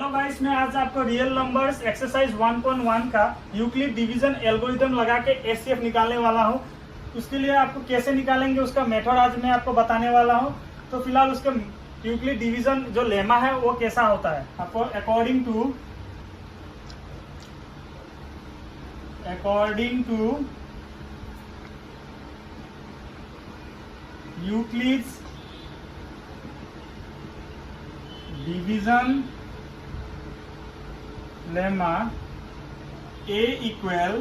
Hello guys, मैं आज आपको रियल नंबर्स एक्सरसाइज 1.1 का यूक्लिड डिवीजन एल्गोरिथम लगा के एचसीएफ निकालने वाला हूं। उसके लिए आपको कैसे निकालेंगे उसका मेथड आज मैं आपको बताने वाला हूं। तो फिलहाल उसका यूक्लिड डिवीजन जो लेमा है वो कैसा होता है, आपको according to Euclid's division lemma A equal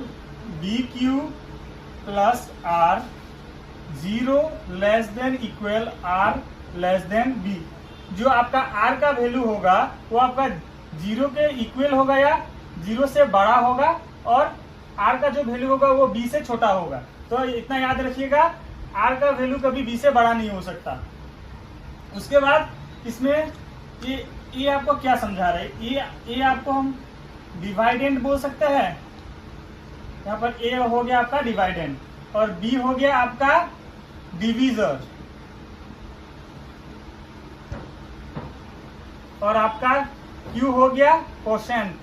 b q plus r, 0 less than equal r less than b. जो आपका आर का वैल्यू होगा वो आपका 0 के इक्वल होगा या 0 से बड़ा होगा, और आर का जो वैल्यू होगा वो बी से छोटा होगा। तो इतना याद रखिएगा, आर का वैल्यू कभी बी से बड़ा नहीं हो सकता। उसके बाद इसमें ये आपको क्या समझा रहे, ये आपको हम डिवाइडेंट बोल सकते हैं। यहाँ पर ए हो गया आपका डिवाइडेंट और बी हो गया आपका डिवीजर, और आपका क्यू हो गया कोशेंट,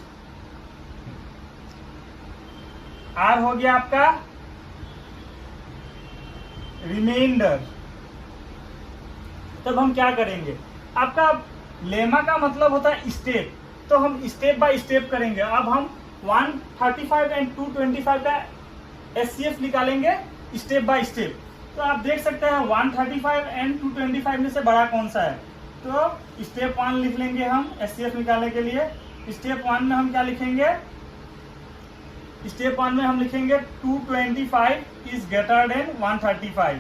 आर हो गया आपका रिमाइंडर। तब हम क्या करेंगे, आपका लेमा का मतलब होता है स्टेप, तो हम स्टेप बाय स्टेप करेंगे। अब हम 135 एंड 225 का एचसीएफ निकालेंगे स्टेप बाय स्टेप। तो आप देख सकते हैं 135 एंड 225 में से बड़ा कौन सा है। तो स्टेप 1 लिख लेंगे हम एचसीएफ निकालने के लिए। स्टेप 1 में हम क्या लिखेंगे, स्टेप 1 में हम लिखेंगे 225 इज ग्रेटर देन 135।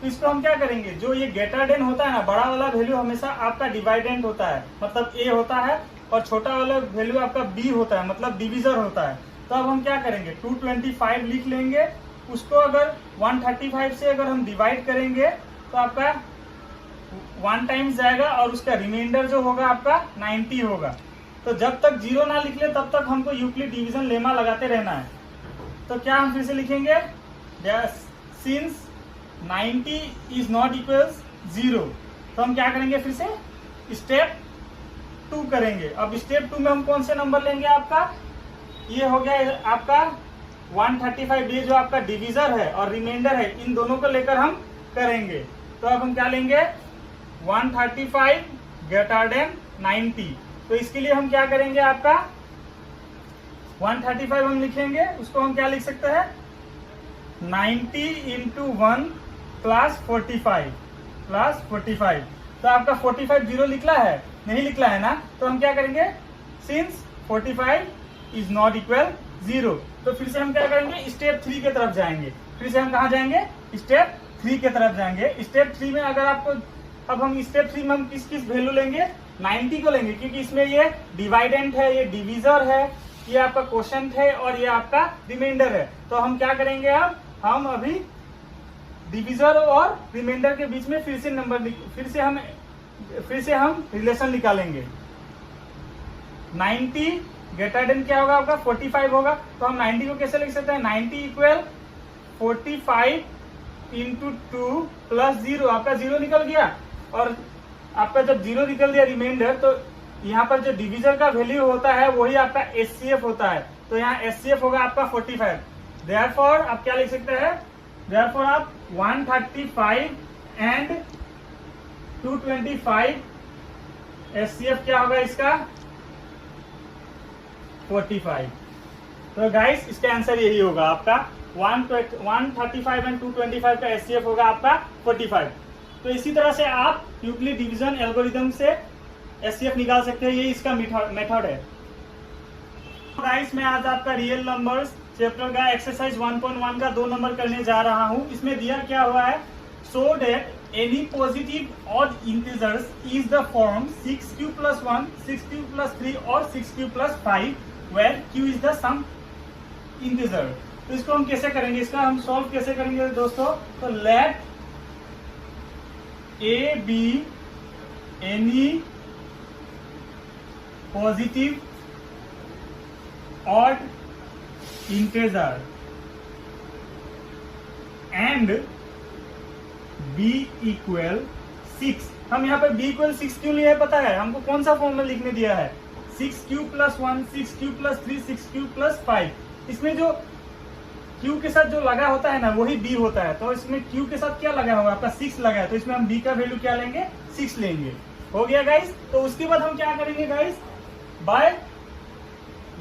तो इसको हम क्या करेंगे, जो ये ग्रेटर देन होता है ना, बड़ा वाला वैल्यू हमेशा आपका डिवाइडेंट होता है, मतलब ए होता है, और छोटा वाला वैल्यू आपका बी होता है, मतलब डिवीजर होता है। तो अब हम क्या करेंगे, 225 लिख लेंगे, उसको अगर 135 से अगर हम डिवाइड करेंगे तो आपका 1 टाइम्स जाएगा, और उसका रिमाइंडर जो होगा आपका 90 होगा। तो जब तक 0 ना लिख ले तब तक हमको यूक्लिड डिवीजन लेमा लगाते रहना है। तो क्या हम फिर से लिखेंगे, सिंस 90 इज नॉट इक्वल्स 0। तो हम क्या करेंगे, फिर से स्टेप 2 करेंगे। अब स्टेप 2 में हम कौन से नंबर लेंगे, आपका ये हो गया आपका 135, ये जो आपका डिवीजर है और रिमाइंडर है, इन दोनों को लेकर हम करेंगे। तो अब हम क्या लेंगे, 135 ग्रेटर देन 90। तो इसके लिए हम क्या करेंगे, आपका 135 हम लिखेंगे, उसको हम क्या लिख सकते हैं, 90 इंटू 1 प्लस 45। तो आपका 45 0 लिखला है, नहीं लिखला है ना। तो हम क्या करेंगे, सिंस 45 इज नॉट इक्वल 0। तो फिर से हम क्या करेंगे, स्टेप 3 के तरफ जाएंगे। फिर से हम कहा जाएंगे, स्टेप 3 के तरफ जाएंगे। स्टेप 3 में अगर आपको, अब हम स्टेप 3 में हम किस वैल्यू लेंगे, 90 को लेंगे, क्योंकि इसमें ये डिवाइडेंट है, ये डिवीजर है, ये आपका कोशेंट है, और ये आपका रिमाइंडर है। तो हम क्या करेंगे, अब हम अभी डिवीजर और रिमाइंडर के बीच में फिर से हम रिलेशन निकालेंगे। 90 ग्रेटर देन क्या होगा आपका 45 होगा। तो हम 90 को कैसे लिख सकते हैं, 90 इक्वल 45 इंटू 2 प्लस 0। आपका 0 निकल गया, और आपका जब 0 निकल गया रिमाइंडर, तो यहाँ पर जो डिवीजर का वैल्यू होता है वही आपका एचसीएफ होता है। तो यहाँ एचसीएफ होगा आपका 45। देयरफॉर आप क्या लिख सकते हैं, देयरफॉर आप 135 एंड 225 एचसीएफ क्या होगा इसका 45। तो गाइस इसका आंसर यही होगा, आपका 135 एंड 225 का एचसीएफ होगा आपका 45। तो इसी तरह से आप यूक्लिड डिवीजन एल्गोरिथम से एचसीएफ निकाल सकते हैं, ये इसका मेथड है। गाइस मैं आज आपका रियल नंबर्स चैप्टर का एक्सरसाइज 1.1 का 2 नंबर करने जा रहा हूं। इसमें दिया क्या हुआ है, so that any positive odd integers is the form 6q + 1, 6q + 3 और 6q + 5 where q is the some integer. तो इसको हम कैसे करेंगे, इसका हम सॉल्व कैसे करेंगे दोस्तों। तो let a be any positive odd integer and b equal 6। हम यहाँ पर b इक्वल 6 क्यों लिए है पता है, हमको कौन सा फॉर्मूला लिखने दिया है, 6q plus 1, 6q plus 3, 6q plus 5। इसमें जो q के साथ जो लगा होता है ना वही b होता है, तो इसमें q के साथ क्या लगा होगा, आपका 6 लगा है, तो इसमें हम b का वैल्यू क्या लेंगे, 6 लेंगे। हो गया गाइस। तो उसके बाद हम क्या करेंगे guys, by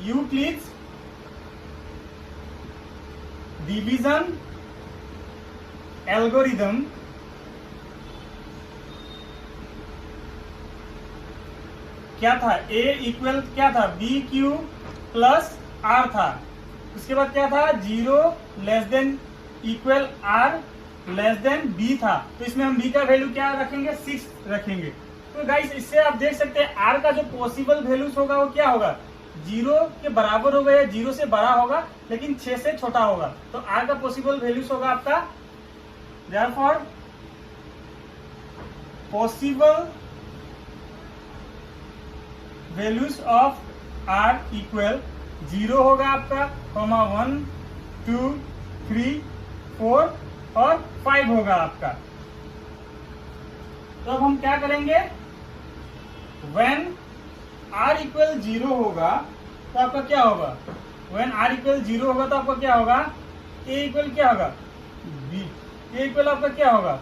Euclid's division algorithm क्या था, a इक्वल क्या था, बी क्यू प्लस आर था। उसके बाद क्या था, 0 less than equal r less than b था, तो इसमें हम b का वैल्यू क्या रखेंगे, 6 रखेंगे। तो गाइस इससे आप देख सकते हैं r का जो पॉसिबल वैल्यूज होगा वो क्या होगा, 0 के बराबर होगा या 0 से बड़ा होगा लेकिन 6 से छोटा होगा, तो r का पॉसिबल वैल्यूज होगा आपका, therefore possible values of r equal 0 होगा आपका, 1 2 3 4 और 5 होगा आपका। तो अब हम क्या करेंगे, when r इक्वल 0 होगा तो आपका क्या होगा, when r इक्वल 0 होगा तो आपका क्या होगा, a इक्वल क्या होगा, b, a इक्वल आपका क्या होगा,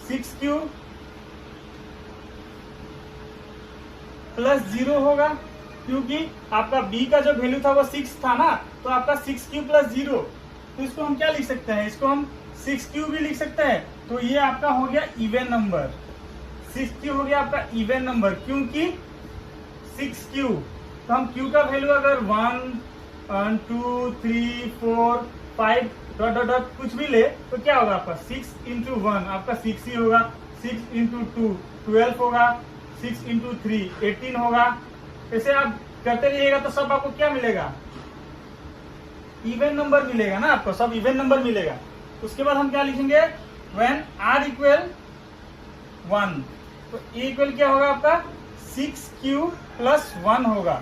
6q प्लस 0 होगा, क्योंकि आपका b का जो वैल्यू था वो 6 था ना, तो आपका 6q प्लस 0, तो इसको हम क्या लिख सकते हैं, इसको हम 6q भी लिख सकते हैं। तो ये आपका हो गया इवन नंबर, 6q हो गया आपका इवन नंबर, क्योंकि 6q, तो हम q का वैल्यू अगर 1 2 3 4 5 डॉट डॉट डॉट कुछ भी ले तो क्या होगा आपका, 6 इंटू 1 आपका 6 ही होगा, 6 इंटू 2 12 होगा, 6 इंटू 3 18 होगा। ऐसे आप करते रहिएगा तो सब आपको क्या मिलेगा, इवन नंबर मिलेगा ना, आपको सब इवन नंबर मिलेगा। उसके बाद हम क्या लिखेंगे, व्हेन r इक्वल 1, तो a इक्वल क्या होगा आपका, 6q प्लस 1 होगा,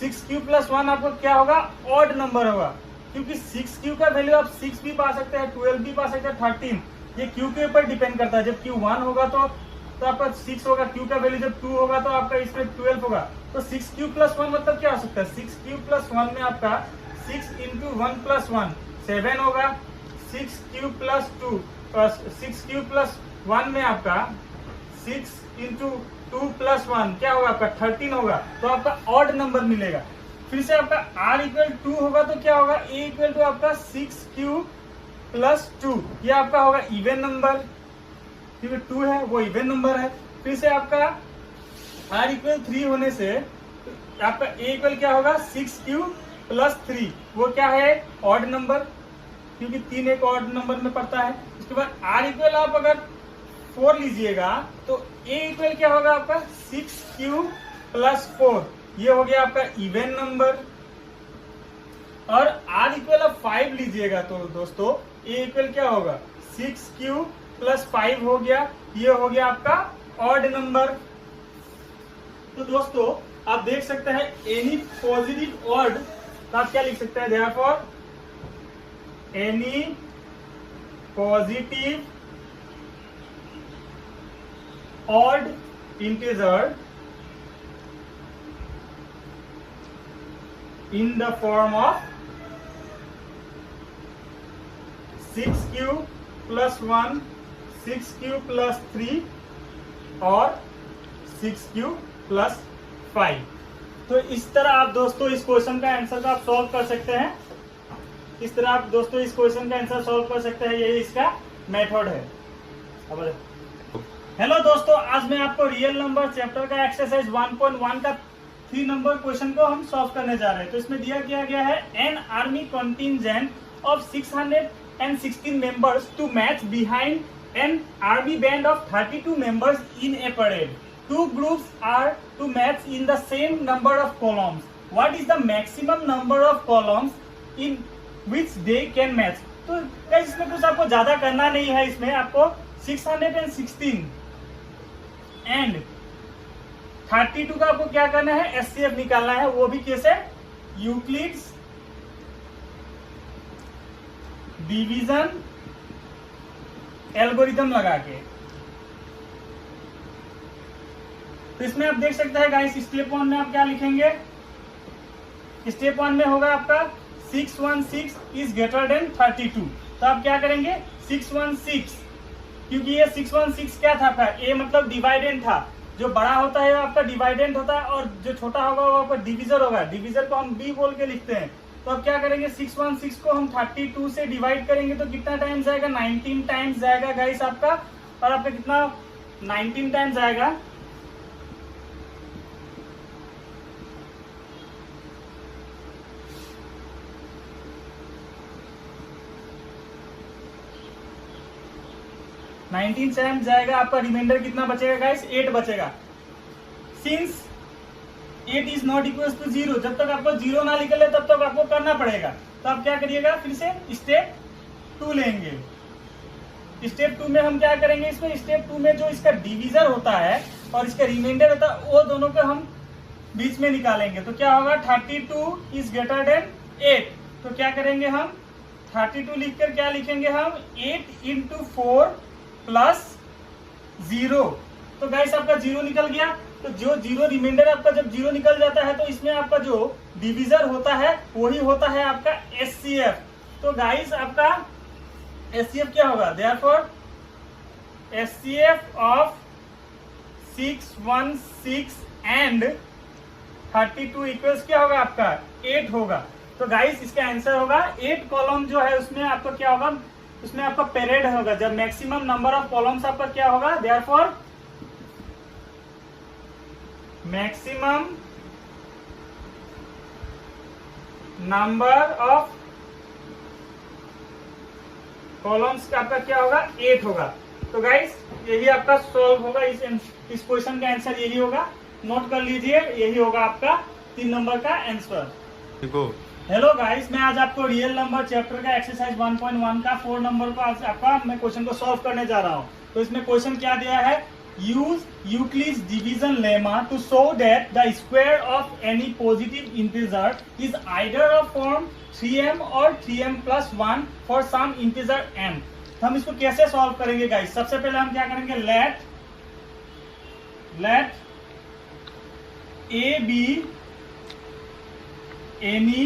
6q प्लस 1 आपको क्या होगा, ऑड नंबर होगा, क्योंकि 6q का वैल्यू आप 6 भी पा सकते हैं, 12 भी पा सकते हैं, 13, ये q के ऊपर डिपेंड करता है। जब q 1 होगा तो आपका 6 होगा, q का वैल्यू जब 2 होगा तो आपका इसमें 12 होगा, तो 6q प्लस 1 मतलब क्या हो सकता है, 6q प्लस 1 में आपका 6 इंटू 1 प्लस 1 7 होगा, 6q प्लस 2 6q प्लस 1 में आपका 6 इंटू 2 प्लस 1 क्या होगा आपका 13 होगा, तो आपका ऑड नंबर मिलेगा। फिर से आपका r इक्वल 2 होगा तो क्या होगा, a इक्वल टू आपका 6q प्लस 2, ये आपका होगा इवन नंबर, क्योंकि 2 है वो इवन नंबर है। फिर से आपका r इक्वल 3 होने से आपका a इक्वल क्या होगा, 6q प्लस 3, वो क्या है, ऑड नंबर, क्योंकि 3 एक ऑड नंबर में पड़ता है। उसके बाद r इक्वल आप अगर 4 लीजिएगा तो a इक्वल क्या होगा आपका, 6q प्लस 4, ये हो गया आपका इवन नंबर। और r इक्वल आप 5 लीजिएगा तो दोस्तों a इक्वल क्या होगा, 6q प्लस 5 हो गया, ये हो गया आपका ऑड नंबर। तो दोस्तों आप देख सकते हैं एनी पॉजिटिव ऑड, तो आप क्या लिख सकते हैं, therefore any positive odd integer in the form of 6q plus 1, 6q plus 3 और 6q plus 5। तो इस तरह आप दोस्तों इस क्वेश्चन का आंसर आप सॉल्व कर सकते हैं, इस तरह आप दोस्तों इस क्वेश्चन का आंसर सॉल्व कर सकते हैं, यही इसका मेथड है। हेलो दोस्तों, आज मैं आपको रियल नंबर चैप्टर का एक्सरसाइज 1.1 का 3 नंबर क्वेश्चन को हम सॉल्व करने जा रहे हैं। तो इसमें दिया गया है an army contingent of 616 members to match behind an army band of 32 members in a parade. 2 groups are to match in the same number of columns. What is the maximum number of columns in which they can match. तो इसमें कुछ आपको ज्यादा करना नहीं है, इसमें आपको 616 एंड 32 का आपको क्या करना है, एचसीएफ निकालना है, वो भी कैसे, यूक्लिड्स डिवीजन एल्गोरिथम लगा के। तो इसमें आप देख सकते हैं गाइस, स्टेप 1 में आप क्या लिखेंगे, स्टेप 1 में होगा आपका 616 इज ग्रेटर देन 32। तो आप क्या करेंगे 616, क्योंकि ये 616 क्या था, ए मतलब डिवाइडेंट था, जो बड़ा होता है वो आपका डिवाइडेंट होता है और जो छोटा होगा वो आपका डिविजर होगा। डिविजर को हम बी बोल के लिखते हैं। तो अब क्या करेंगे 616 को हम 32 से डिवाइड करेंगे तो कितना टाइम्स जाएगा, 19 टाइम्स जाएगा गाइस आपका। और आपका कितना 19 टाइम्स जाएगा, टाइम्स जाएगा। आपका रिमाइंडर कितना बचेगा गाइस, 8 बचेगा। Since 8 is not equal to 0, जब तक आपको 0 ना निकले तब तक आपको करना पड़ेगा। तो आप क्या करिएगा, फिर से स्टेप 2 लेंगे। स्टेप 2 में हम क्या करेंगे, इसमें स्टेप 2 में जो इसका डिवीजर होता है और इसका रिमाइंडर होता है वो दोनों को हम बीच में निकालेंगे। तो क्या होगा 32 इज ग्रेटर देन 8। तो क्या करेंगे हम 32 लिखकर क्या लिखेंगे हम 8 इंटू 4 प्लस 0। तो गाइस आपका 0 निकल गया। तो जो 0 रिमाइंडर आपका जब 0 निकल जाता है तो इसमें आपका जो डिवीजर होता है वही होता है आपका एचसीएफ। तो गाइस आपका एचसीएफ क्या होगा, therefore HCF of 616 and 32 equals क्या होगा आपका 8 होगा। तो गाइस इसका आंसर होगा 8 कॉलम जो है उसमें आपका क्या होगा, उसमें आपका पेरेड होगा। जब मैक्सिमम नंबर ऑफ कॉलम्स आपका क्या होगा, therefore maximum number of columns का आपका क्या होगा 8 होगा। तो गाइस यही आपका सॉल्व होगा, इस क्वेश्चन का आंसर यही होगा। नोट कर लीजिए, यही होगा आपका 3 नंबर का आंसर। हेलो गाइस, मैं आज आपको रियल नंबर चैप्टर का एक्सरसाइज 1.1 का 4 नंबर को आज आपका मैं क्वेश्चन को सॉल्व करने जा रहा हूँ। तो इसमें क्वेश्चन क्या दिया है, use Euclid's division lemma to show that the square of any positive integer is either of form 3m और 3m plus 1 for some integer m। तो हम इसको कैसे सॉल्व करेंगे गाइस, सबसे पहले हम क्या करेंगे, late a be any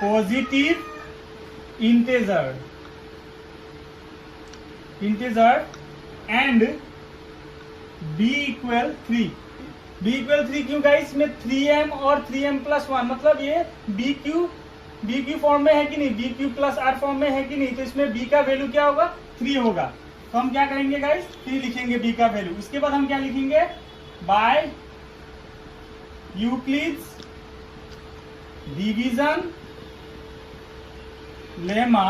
positive integer and b equal 3। b equal 3 क्यों गाइस, इसमें 3m और 3m plus 1 मतलब ये bq फॉर्म में है कि नहीं, bq plus r फॉर्म में है कि नहीं। तो इसमें b का वैल्यू क्या होगा 3 होगा। तो हम क्या करेंगे गाइस 3 लिखेंगे b का वैल्यू। उसके बाद हम क्या लिखेंगे, बाय यूक्लिड्स डिवीजन लेमा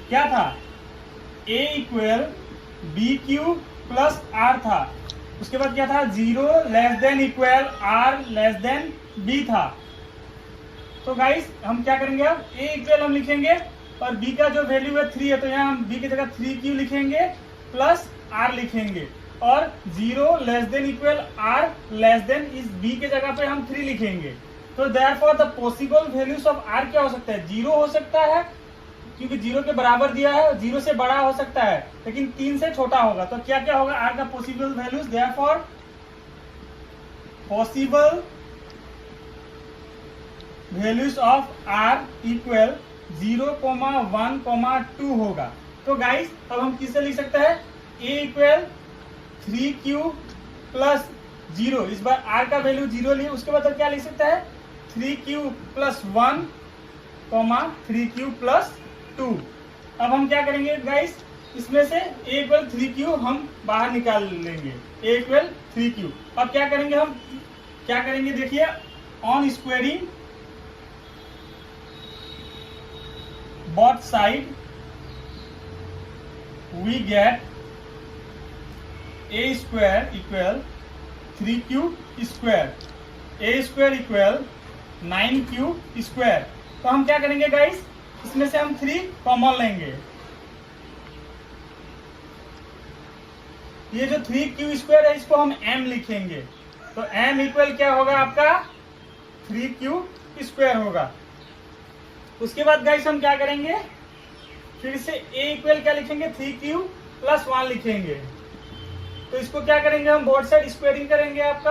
क्या था, a equal b q plus r था। उसके बाद क्या था, 0 less than equal r less than b था। तो गाइस हम क्या करेंगे, अब a इक्वल हम लिखेंगे और b का जो वैल्यू है 3 है, तो यहाँ हम b की जगह 3q लिखेंगे प्लस r लिखेंगे और 0 less than equal r less then इस b के जगह पे हम 3 लिखेंगे। तो therefore the possible values of r क्या हो सकता है, 0 हो सकता है क्योंकि 0 के बराबर दिया है, 0 से बड़ा हो सकता है लेकिन 3 से छोटा होगा। तो क्या क्या होगा r का possible values, therefore possible values of r equal 0, 1, 2 होगा। तो गाइस अब हम किससे लिख सकते हैं, a इक्वल 3q प्लस 0, इस बार r का वैल्यू 0 लिए, उसके बाद क्या लिख सकता है 3q प्लस 1, 3q प्लस 2। अब हम क्या करेंगे गाइस, इसमें से a इक्वल 3q हम बाहर निकाल लेंगे, a इक्वल 3q। अब क्या करेंगे, हम क्या करेंगे देखिए, on squaring both side we get a square equal 3q square, a square equal 9q square. तो हम क्या करेंगे गाइस, इसमें से हम 3 कॉमन लेंगे। ये जो 3q स्क्वायर है इसको हम m लिखेंगे। तो m इक्वल क्या होगा आपका 3q स्क्वायर होगा। उसके बाद गाइस हम क्या करेंगे, फिर से a इक्वल क्या लिखेंगे 3q प्लस 1 लिखेंगे। तो इसको क्या करेंगे हम, बोथ साइड स्क्वायरिंग करेंगे आपका।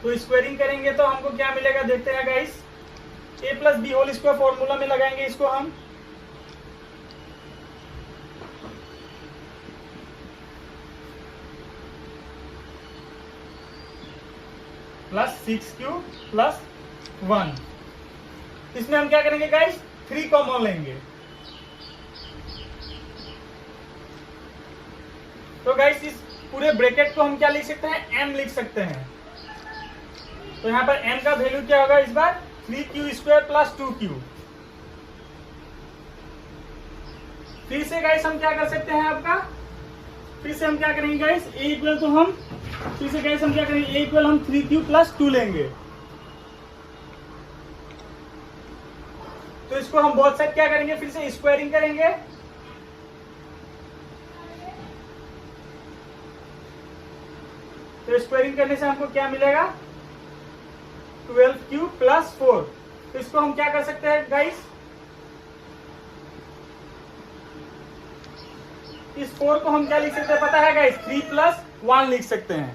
तो स्क्वायरिंग करेंगे तो हमको क्या मिलेगा देखते हैं guys. a plus b whole square formula में लगाएंगे इसको हम, प्लस 6q प्लस 1। इसमें हम क्या करेंगे गाइस, 3 कॉमन लेंगे। तो गाइस इस पूरे ब्रैकेट को हम क्या लिख सकते हैं, m लिख सकते हैं। तो यहां पर m का वैल्यू क्या होगा इस बार, 3q स्क्वायर प्लस 2q। फिर से गाइस हम क्या कर सकते हैं आपका, फिर से हम क्या करेंगे गाइस, a इक्वल तो हम फिर से गाइस हम क्या करेंगे, a इक्वल हम 3q प्लस 2 लेंगे। तो इसको हम बोथ साइड क्या करेंगे, फिर से स्क्वायरिंग करेंगे। तो स्क्वायरिंग करने से हमको क्या मिलेगा, 12q प्लस 4। तो इसको हम क्या कर सकते हैं गाइस, इस 4 को हम क्या लिख सकते हैं पता है गाइस, 3 प्लस 1 लिख सकते हैं।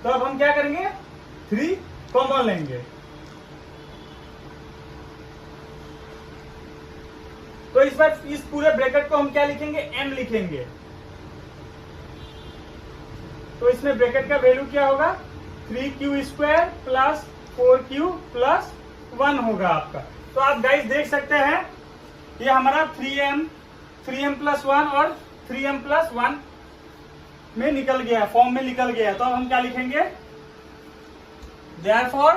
तो अब हम क्या करेंगे, 3 कॉमन लेंगे। तो इस बार इस पूरे ब्रैकेट को हम क्या लिखेंगे, m लिखेंगे। तो इसमें ब्रैकेट का वैल्यू क्या होगा, 3q square plus 4q plus 1 होगा आपका। तो आप गाइस देख सकते हैं ये हमारा 3m प्लस 1 और 3m प्लस 1 में निकल गया, फॉर्म में निकल गया। तो अब हम क्या लिखेंगे, therefore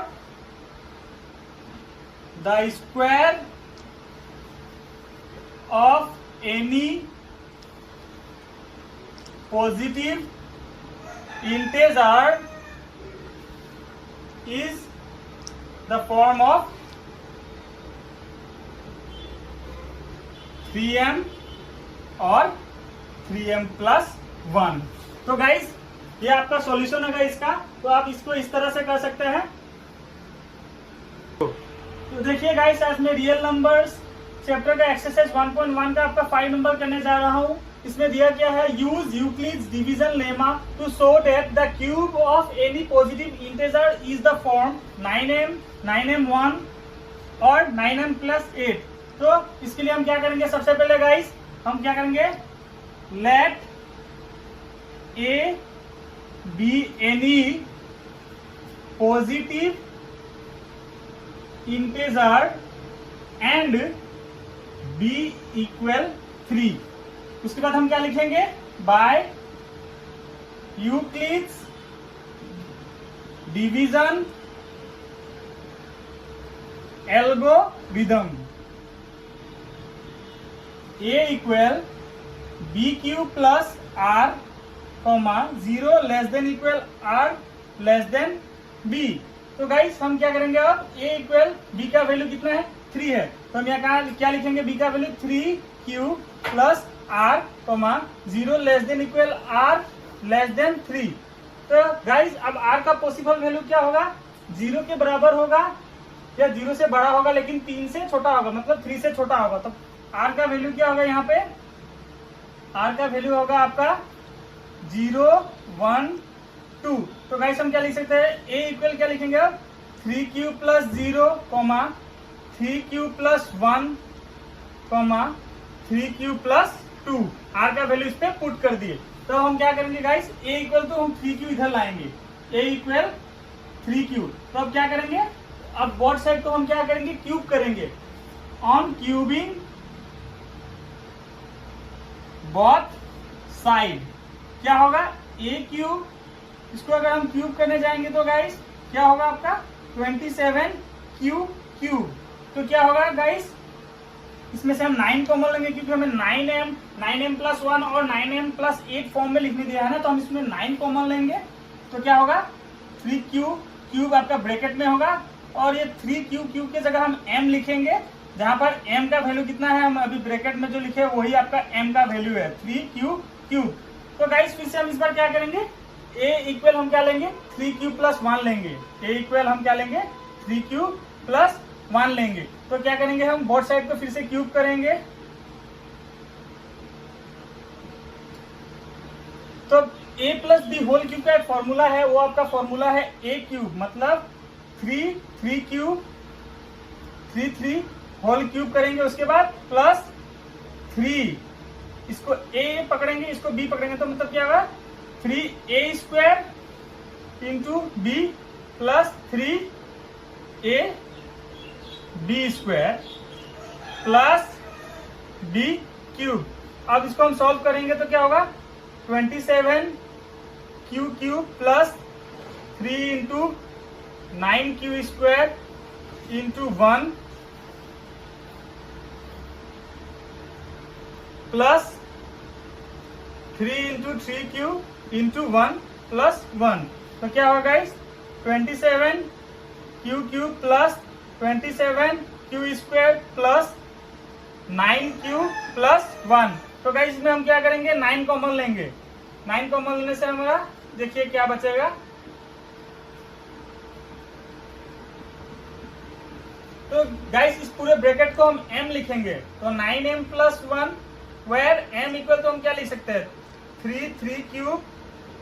the square of any positive integer is the form of 3m और 3m प्लस 1। तो गाइस ये आपका सॉल्यूशन होगा इसका। तो आप इसको इस तरह से कर सकते हैं। तो देखिए गाइस, आज मैं रियल नंबर्स चैप्टर का एक्सरसाइज 1.1 का आपका 5 नंबर करने जा रहा हूँ। इसमें दिया गया है, use Euclid's division lemma to show that the cube of any positive integer is the form 9m 9m1 और 9m प्लस 8। तो इसके लिए हम क्या करेंगे, सबसे पहले गाइस हम क्या करेंगे, let a be any positive integer and b equal 3। उसके बाद हम क्या लिखेंगे, by Euclid's division algorithm a equal b q plus r comma 0 less than equal r less than b. तो गाइस हम क्या करेंगे, अब a इक्वल बी का वैल्यू कितना है, 3 है। तो हम यहाँ क्या लिखेंगे, b का value 3q plus r comma 0 less than equal r less than 3। तो गाइस अब r का पॉसिबल वैल्यू क्या होगा, 0 के बराबर होगा या 0 से बड़ा होगा लेकिन 3 से छोटा होगा, मतलब 3 से छोटा होगा। तो r का वैल्यू क्या होगा, यहाँ पे r का वैल्यू होगा आपका 0 1 2। तो गाइस हम क्या लिख सकते हैं, a इक्वल क्या लिखेंगे, 3q plus 0 comma 3q plus 1 comma 3q plus 2। r का वैल्यू इस पे पुट कर दिए। तो हम क्या करेंगे गाइस, a इक्वल तो हम 3q इधर लाएंगे, a इक्वल 3q। तो अब क्या करेंगे, अब बोथ साइड को हम क्या करेंगे, क्यूब करेंगे। ऑन क्यूबिंग बोथ साइड क्या होगा, a क्यूब, इसको अगर हम क्यूब करने जाएंगे तो गाइस क्या होगा आपका 27q क्यूब। तो क्या होगा गाइस, इसमें से हम 9 कॉमन लेंगे क्योंकि हमें 9m प्लस 1 और 9m प्लस 8 फॉर्म में लिखने दिया है ना, तो हम इसमें 9 कॉमन लेंगे। तो क्या होगा, 3q क्यूब आपका ब्रैकेट में होगा और ये 3q क्यूब की जगह हम m लिखेंगे, जहां पर m का वैल्यू कितना है, हम अभी ब्रैकेट में जो लिखे वही आपका m का वैल्यू है, 3q क्यूब। तो गाइस फिर से हम इस बार क्या करेंगे, a इक्वल हम क्या लेंगे, 3q प्लस 1 लेंगे। a इक्वल हम क्या लेंगे, 3q प्लस 1 लेंगे। तो क्या करेंगे हम बोथ साइड को फिर से क्यूब करेंगे। तो a plus b whole cube का एक फॉर्मूला है, वो आपका फॉर्मूला है a क्यूब, मतलब 3 क्यूब 3 होल क्यूब करेंगे, उसके बाद प्लस 3, इसको a पकड़ेंगे इसको b पकड़ेंगे, तो मतलब क्या होगा 3a square into b plus 3a b square plus b cube. अब इसको हम सॉल्व करेंगे तो क्या होगा 27 q cube plus 3 into 9 q square into 1 plus 3 into 3 q into 1 plus 1। तो क्या होगा guys 27 q cube plus 27 q square plus 9 q plus 1। तो गाइस इसमें हम क्या करेंगे 9 कॉमन लेंगे, 9 कॉमन लेने से हमारा देखिए क्या बचेगा, तो गाइस इस पूरे ब्रैकेट को हम m लिखेंगे, तो 9m plus 1 where m equal तो हम क्या लिख सकते हैं 3 cube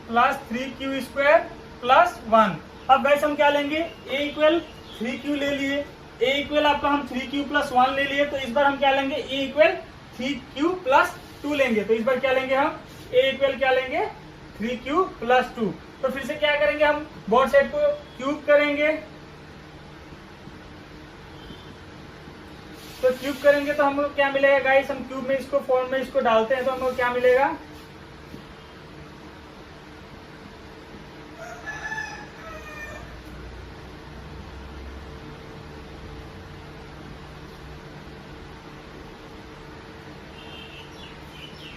plus 3 Q square plus 1। अब गाइस हम क्या लेंगे a इक्वल 3 क्यू ले लिए, a इक्वल आपका हम 3 क्यू प्लस 1 ले लिए, तो इस बार हम क्या लेंगे a इक्वल 3 क्यू प्लस 2 लेंगे, तो इस बार क्या लेंगे हम a इक्वल क्या लेंगे 3 क्यू प्लस 2। तो फिर से क्या करेंगे हम बोथ साइड को क्यूब करेंगे, तो क्यूब करेंगे तो हमको क्या मिलेगा गाइस, हम क्यूब में इसको फॉर्म में इसको डालते हैं तो हमको क्या मिलेगा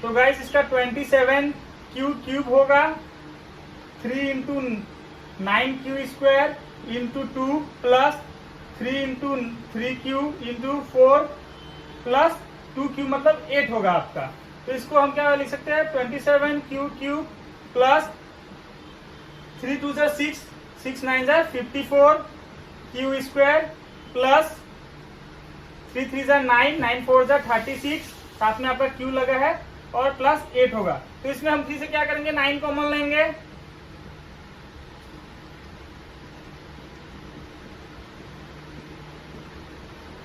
तो गाइस इसका 27 क्यू क्यूब होगा 3 into 9 q square into 2 plus 3 into 3 q into 4 plus 2 Q मतलब 8 होगा आपका। तो इसको हम क्या लिख सकते हैं 27 q cube plus 3 2 6 6 9 54 Q square plus 3 3 9 9 4 36, साथ में आपका क्यू लगा है और प्लस 8 होगा। तो इसमें हम फिर से क्या करेंगे 9 कॉमन लेंगे,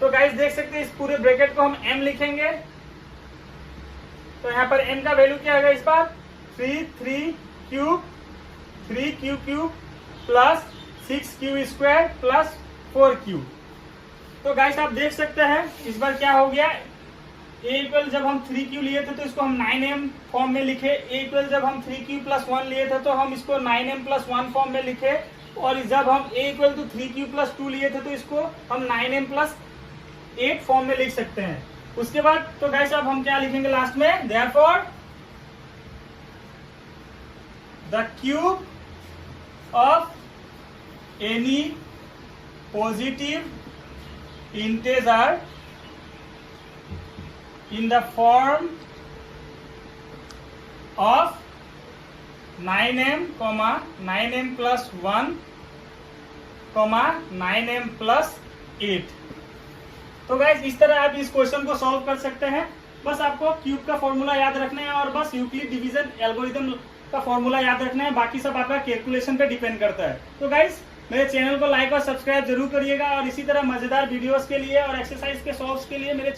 तो गाइस देख सकते हैं इस पूरे ब्रैकेट को हम m लिखेंगे, तो यहाँ पर m का वैल्यू क्या होगा इस बार 3 Q cube plus 6 Q square plus 4 Q. तो गाइस आप देख सकते हैं इस बार क्या हो गया a इक्वल जब हम 3 क्यू लिए थे तो इसको हम 9m फॉर्म में लिखे, a इक्वल जब हम 3 क्यू प्लस 1 लिए थे तो हम इसको 9m प्लस 1 फॉर्म में लिखे, और जब हम a equal to 3 q plus 2 लिए थे तो इसको हम 9m प्लस 8 फॉर्म में लिख सकते हैं। उसके बाद तो गाइस अब हम क्या लिखेंगे लास्ट में, therefore the cube of any positive integer in the form of 9m, 9m plus 1, 9m plus 8। तो गाइस इस तरह आप इस क्वेश्चन को सॉल्व कर सकते हैं। बस आपको क्यूब का फॉर्मूला याद रखना है और बस यूक्लिड डिवीजन एल्गोरिथम का फॉर्मूला याद रखना है, बाकी सब आपका कैलकुलेशन पे डिपेंड करता है। तो गाइस मेरे चैनल को लाइक और सब्सक्राइब जरूर करिएगा, और इसी तरह मजेदार वीडियोस के लिए और एक्सरसाइज के सॉल्व्स के लिए मेरे